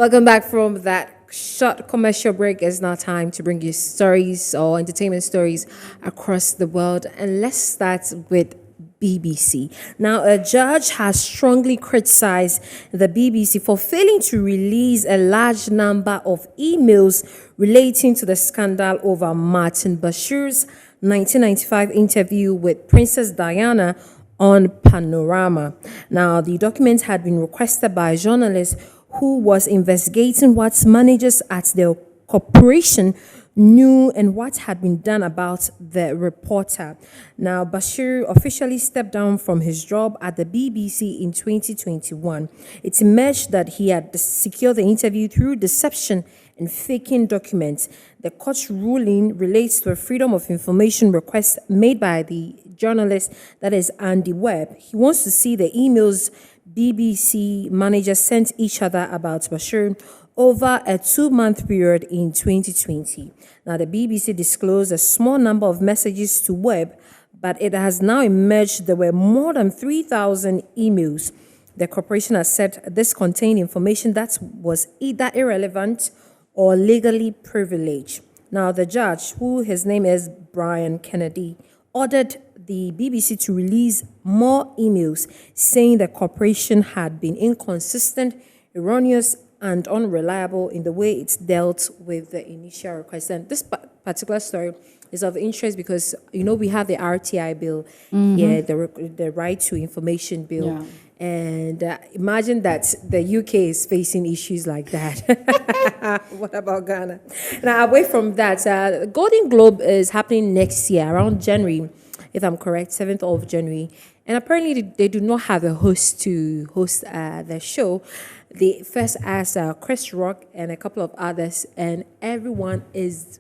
Welcome back from that short commercial break. It's now time to bring you stories or entertainment stories across the world. And let's start with BBC. Now, a judge has strongly criticized the BBC for failing to release a large number of emails relating to the scandal over Martin Bashir's 1995 interview with Princess Diana on Panorama. Now, the document had been requested by a journalist who was investigating what managers at the corporation knew and what had been done about the reporter. Now, Bashir officially stepped down from his job at the BBC in 2021. It emerged that he had secured the interview through deception and faking documents. The court's ruling relates to a freedom of information request made by the journalist, that is Andy Webb. He wants to see the emails BBC managers sent each other about Bashir over a 2-month period in 2020. Now, the BBC disclosed a small number of messages to Webb, but it has now emerged there were more than 3,000 emails. The corporation has said this contained information that was either irrelevant or legally privileged. Now, the judge, who his name is Brian Kennedy, ordered the BBC to release more emails saying the corporation had been inconsistent, erroneous, and unreliable in the way it dealt with the initial request. And this particular story is of interest because, we have the RTI bill, the Right to Information bill. Yeah. And imagine that the UK is facing issues like that. What about Ghana? Now, away from that, Golden Globe is happening next year, around January, if I'm correct, 7th of January. And apparently they do not have a host to host the show. They first asked Chris Rock and a couple of others, and everyone is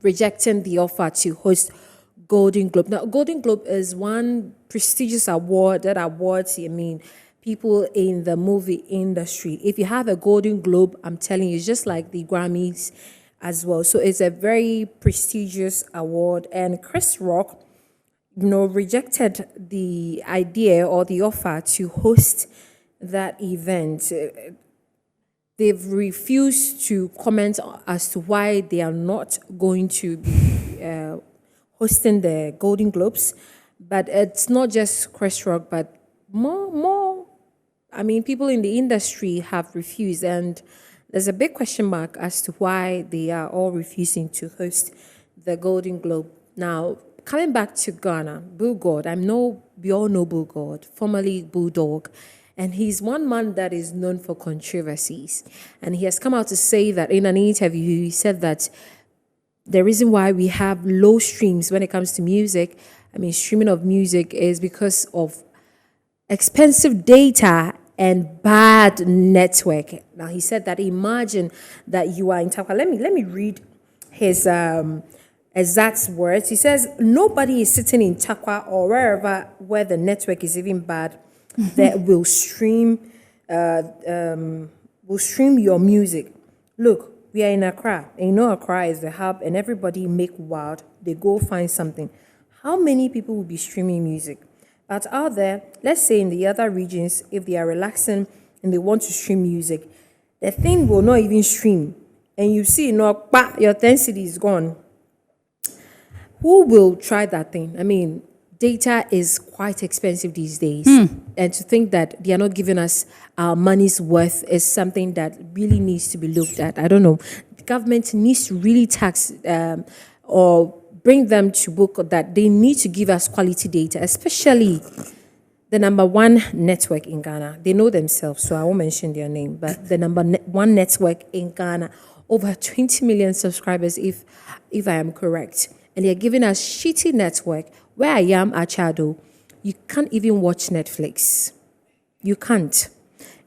rejecting the offer to host Golden Globe. Now, Golden Globe is one prestigious award that awards, people in the movie industry. If you have a Golden Globe, I'm telling you, it's just like the Grammys as well. So it's a very prestigious award. And Chris Rock, rejected the idea or the offer to host that event. They've refused to comment as to why they are not going to be hosting the Golden Globes. But it's not just Chris Rock, but more. People in the industry have refused, and there's a big question mark as to why they are all refusing to host the Golden Globe. Now, coming back to Ghana, Bull God, we all know Bull God, formerly Bulldog, and he's one man that is known for controversies. And he has come out to say that in an interview, he said that the reason why we have low streams when it comes to music, streaming of music, is because of expensive data and bad network. Now, he said that imagine that you are in Takwa. Let me read his exact words. He says, nobody is sitting in Takwa or wherever where the network is even bad that will stream your music. Look, we are in Accra, and Accra is the hub, and everybody make wild. They go find something. How many people will be streaming music? But out there, let's say in the other regions, if they are relaxing and they want to stream music, the thing will not even stream. And you see, your 10 cedi is gone. Who will try that thing? Data is quite expensive these days. And to think that they are not giving us our money's worth is something that really needs to be looked at. I don't know. The government needs to really tax or bring them to book that they need to give us quality data, especially the number one network in Ghana. They know themselves, so I won't mention their name, but the number one network in Ghana, over 20 million subscribers, if I am correct. And they're giving us shitty network. Where I am, Achado, you can't even watch Netflix. You can't.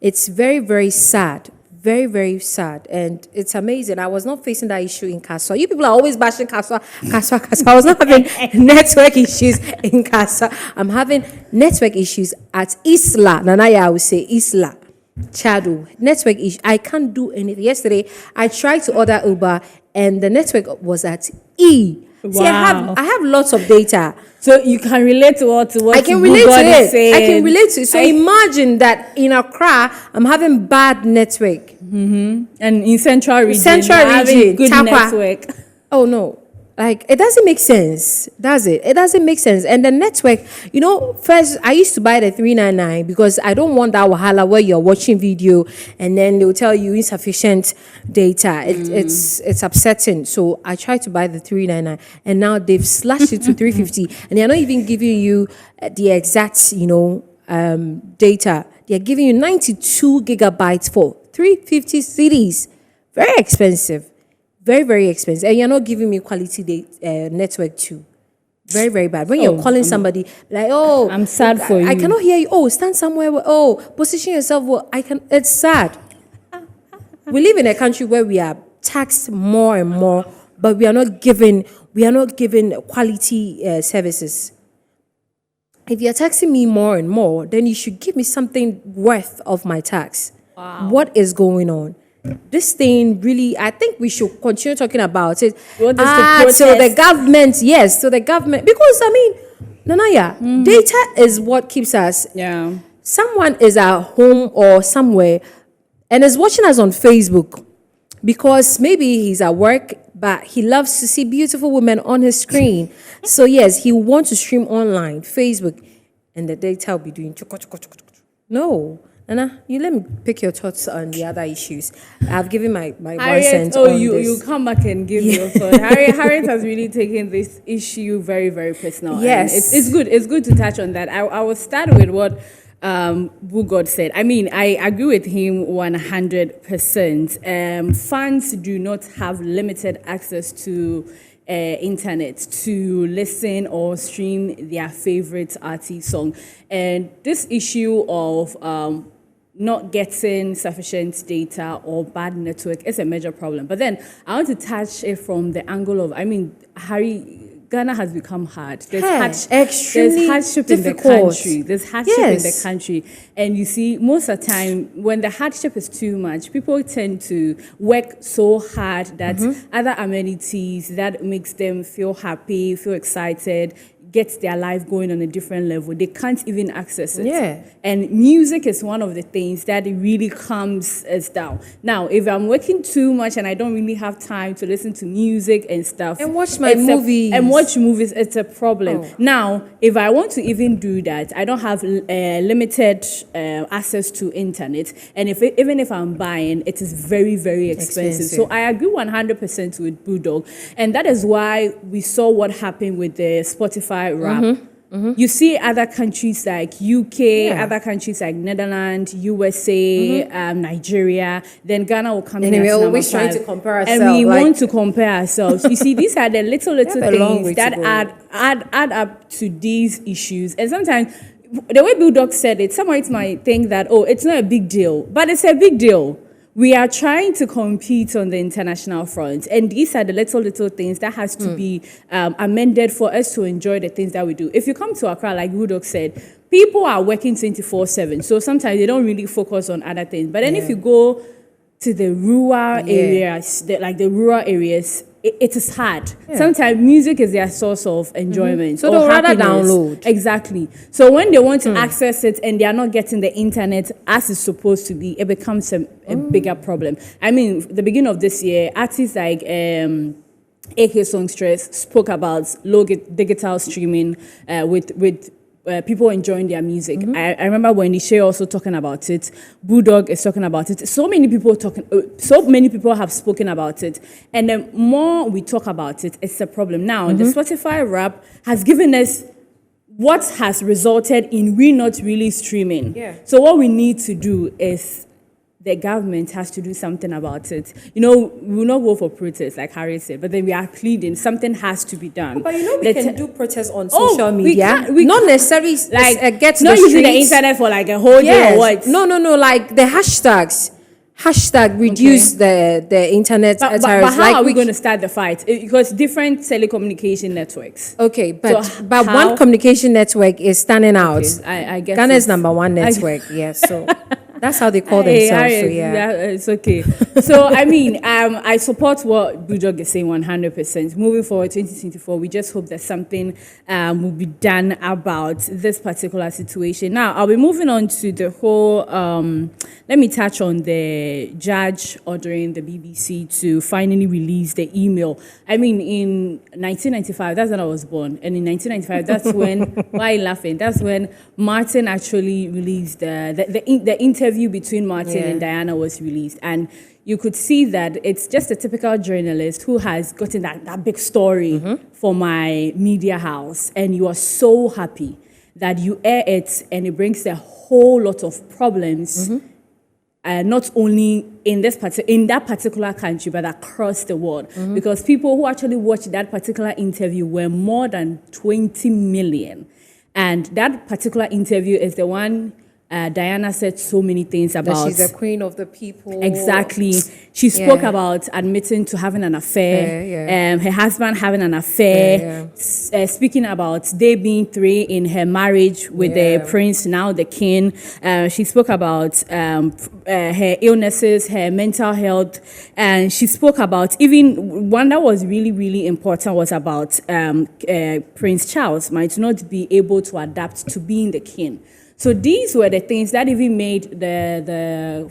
It's very, very sad. Very, very sad. And it's amazing. I was not facing that issue in Kaswa. You people are always bashing Kaswa. I was not having network issues in Kaswa. I'm having network issues at Isla. Nanaya, I would say Isla. Chado, network issue. I can't do anything. Yesterday, I tried to order Uber and the network was at E. See, Wow. I have lots of data. So you can relate to what I can relate to it. I can relate to it. So imagine that in Accra, I'm having bad network. And in central region, Central you're having region, good Takwa. network. Oh no. Like it doesn't make sense. Does it? It doesn't make sense. And the network, first I used to buy the 399 because I don't want that wahala where you're watching video and then they'll tell you insufficient data. It's upsetting. So I tried to buy the 399 and now they've slashed it to 350 and they're not even giving you the exact, data. They're giving you 92 gigabytes for 350 cities. Very expensive. Very, very expensive. And you're not giving me quality network too. Very, very bad. When you're calling somebody, like, oh, I'm sad for I you. cannot hear you. Oh, stand somewhere. Position yourself. Well, it's sad. We live in a country where we are taxed more and more, but we are not given quality services. If you're taxing me more and more, then you should give me something worth of my tax. Wow. What is going on? This thing really, I think we should continue talking about it. What is So the government, yes, so the government, because Nanaya, data is what keeps us. Yeah. Someone is at home or somewhere and is watching us on Facebook because maybe he's at work, but he loves to see beautiful women on his screen. So yes, he wants to stream online, Facebook, and the data will be doing. No. Nana, you let me pick your thoughts on the other issues. I've given my one Harriet, cent on you this. come back and give your thought. Harriet has really taken this issue very, very personal. Yes. And it's good. It's good to touch on that. I will start with what Bugod said. I mean, I agree with him 100%. Fans do not have limited access to internet to listen or stream their favorite artist song. And this issue of not getting sufficient data or bad network is a major problem. But then I want to touch it from the angle of, Ghana has become hard. Extremely there's hardship difficult. in the country. There's hardship in the Yes. country. And you see, most of the time, when the hardship is too much, people tend to work so hard that other amenities that makes them feel happy, feel excited, get their life going on a different level. They can't even access it. Yeah. And music is one of the things that really calms us down. Now, if I'm working too much and I don't really have time to listen to music and stuff. And watch my movies. Watch movies, it's a problem. Oh. Now, if I want to even do that, I don't have limited access to internet. And even if I'm buying, it is very, very expensive. So I agree 100% with Bulldog. And that is why we saw what happened with the Spotify rap. You see other countries like UK, other countries like Netherlands, USA, Nigeria, then Ghana will come in And as we're number always trying 5. to compare And ourselves, we like- want to compare ourselves. You see, these are the little have a long way things to that go. add up to these issues. And sometimes, the way Bulldog said it, someone might think that, oh, it's not a big deal, but it's a big deal. We are trying to compete on the international front, and these are the little things that has to be amended for us to enjoy the things that we do. If you come to Accra, like Bulldog said, people are working 24/7, so sometimes they don't really focus on other things. But then if you go to the rural areas, the rural areas, it is hard. Sometimes music is their source of enjoyment. So or they'll rather happiness. download. Exactly. So when they want to access it and they are not getting the internet as it's supposed to be, it becomes a bigger problem. I mean, the beginning of this year, artists like AK Songstress spoke about low digital streaming with people enjoying their music. I remember when Nisha also talking about it. Bulldog is talking about it. So many people have spoken about it. And the more we talk about it, it's a problem. Now, the Spotify rap has given us what has resulted in we not really streaming. Yeah. So what we need to do is the government has to do something about it. We will not go for protest, like Harry said, but then we are pleading. Something has to be done. But we can do protests on Oh, social we media. can- we not can- necessarily get to not the using the streets. internet for like a whole day or what. No, like the hashtags. Hashtag reduce the internet But tariffs. how like are we going to start the fight? Because different telecommunication networks. Okay, but So but how- one communication network is standing out. I guess Ghana is it's- number one network. Yes, so That's how they call Hey, themselves. So Harriet, yeah. it's okay. So I mean, I support what Bujog is saying 100%. Moving forward, 2024, we just hope that something will be done about this particular situation. Now, I'll be moving on to the whole. Let me touch on the judge ordering the BBC to finally release the email. I mean, in 1995, that's when I was born, and in 1995, that's when. Why are you laughing? That's when Martin actually released the interview between Martin and Diana was released, and you could see that it's just a typical journalist who has gotten that big story for my media house, and you are so happy that you air it, and it brings a whole lot of problems. Not only in that particular country, but across the world. Because people who actually watched that particular interview were more than 20 million. And that particular interview is the one Diana said so many things about. That she's the queen of the people. Exactly. She spoke about admitting to having an affair, her husband having an affair, speaking about they being 3 in her marriage with the prince, now the king. She spoke about her illnesses, her mental health, and she spoke about even one that was really, really important was about Prince Charles might not be able to adapt to being the king. So these were the things that even made the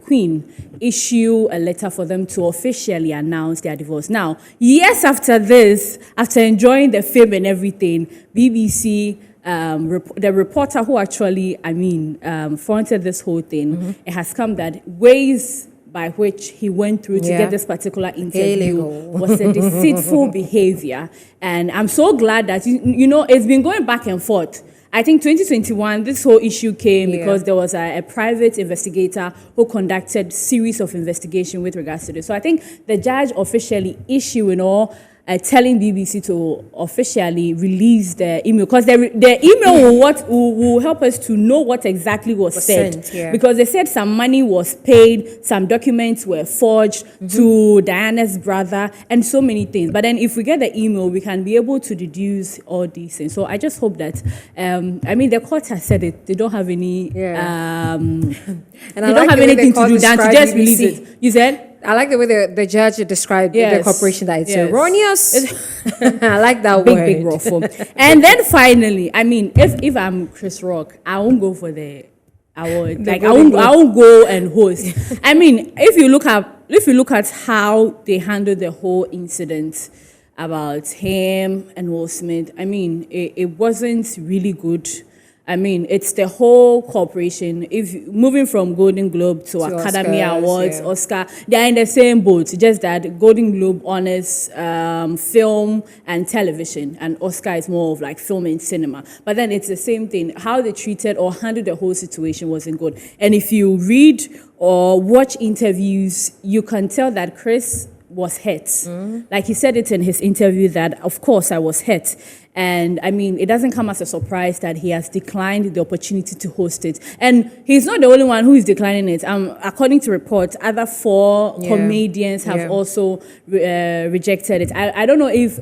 Queen issue a letter for them to officially announce their divorce. Now, years after this, after enjoying the fame and everything, BBC, the reporter who actually, fronted this whole thing, it has come that ways by which he went through to get this particular interview was a deceitful behavior. And I'm so glad that, it's been going back and forth. I think 2021, this whole issue came because there was a private investigator who conducted series of investigation with regards to this. So I think the judge officially issuing telling BBC to officially release the email, because the email will help us to know what exactly was said. Because they said some money was paid, some documents were forged to Diana's brother, and so many things. But then if we get the email, we can be able to deduce all these things. So I just hope that, the court has said it. They don't have any, they don't have anything to do than to just release it. You said? I like the way the judge described the corporation that it's erroneous. I like that word. Big raw form. And then finally, if I'm Chris Rock, I won't go for the award. I won't go and host. If you look at how they handled the whole incident about him and Will Smith, it wasn't really good. It's the whole corporation. If moving from Golden Globe to Academy Oscars, Awards, Oscar, they're in the same boat. Just that Golden Globe honors film and television, and Oscar is more of like film and cinema. But then it's the same thing. How they treated or handled the whole situation wasn't good. And if you read or watch interviews, you can tell that Chris was hurt. Like he said it in his interview that, of course, I was hurt. And it doesn't come as a surprise that he has declined the opportunity to host it. And he's not the only one who is declining it. According to reports, other 4 comedians have also rejected it. I don't know if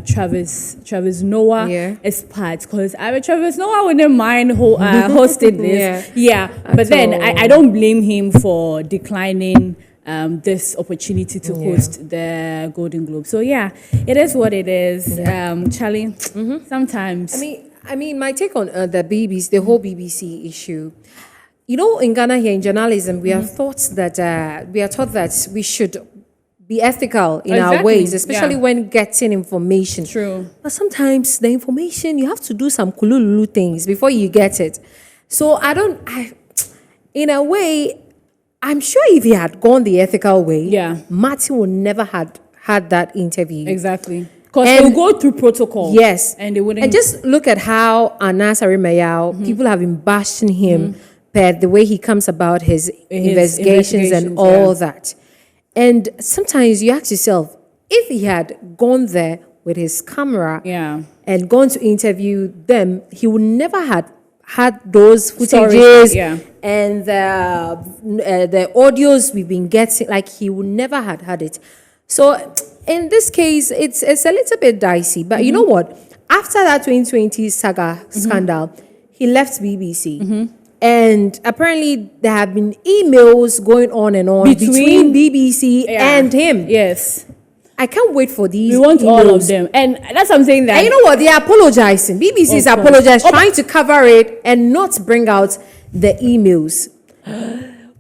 Travis Noah is part, because Travis Noah wouldn't mind hosting this. But then I don't blame him for declining this opportunity to host the Golden Globe. So it is what it is. Charlie, sometimes. My take on the BBC, the whole BBC issue. In Ghana here in journalism, we are taught that we should be ethical in our ways, especially when getting information. True. But sometimes the information, you have to do some kululu things before you get it. So in a way, I'm sure if he had gone the ethical way, Martin would never had that interview. Exactly. Because they will go through protocol. Yes. And they wouldn't. And just look at how Anas Aremayao, people have been bashing him per the way he comes about his investigations and all that. And sometimes you ask yourself, if he had gone there with his camera and gone to interview them, he would never had those footages and the audios we've been getting, like he would never had it. So in this case, it's a little bit dicey. But you know what? After that 2020 saga scandal, he left BBC. And apparently there have been emails going on and on between BBC and him. Yes. I can't wait for these. We want emails. all of them. And that's what I'm saying that. And you know what? They are apologizing. BBC is apologizing, trying to cover it and not bring out the emails.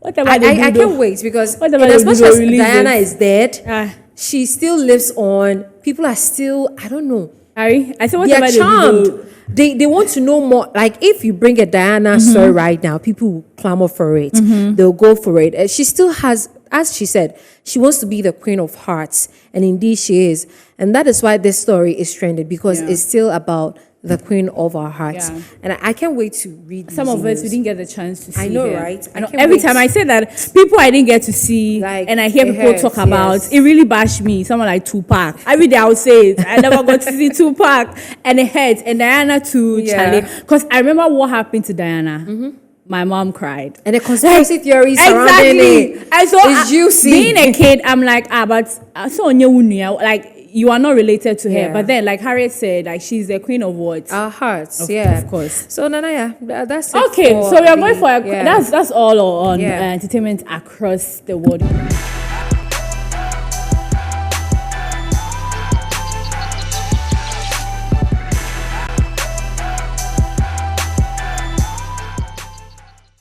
Whatever I can't wait because as much as Diana is dead, she still lives on. People are still, I don't know. Harry, I said They are charmed. They want to know more. Like if you bring a Diana story right now, people will clamor for it. They'll go for it. And she still has, as she said, she wants to be the queen of hearts. And indeed she is. And that is why this story is trending, because it's still about the queen of our hearts. Yeah. And I can't wait to read some of us we didn't get the chance to see. I know, her. right? I know. Every time I say that, people I didn't get to see, like, and I hear people talk about, it really bashed me. Someone like Tupac. Every day I would say it. I never got to see Tupac, and it hurts. And Diana too, Charlie. Because I remember what happened to Diana. My mom cried. And the conspiracy theories surrounding it. And so it's juicy. Being a kid, I'm like, but I saw like, you are not related to her. But then, like Harriet said, like she's the queen of what? Our hearts, of course. So Nana, that's it. Okay, so we are going for that's all on entertainment across the world.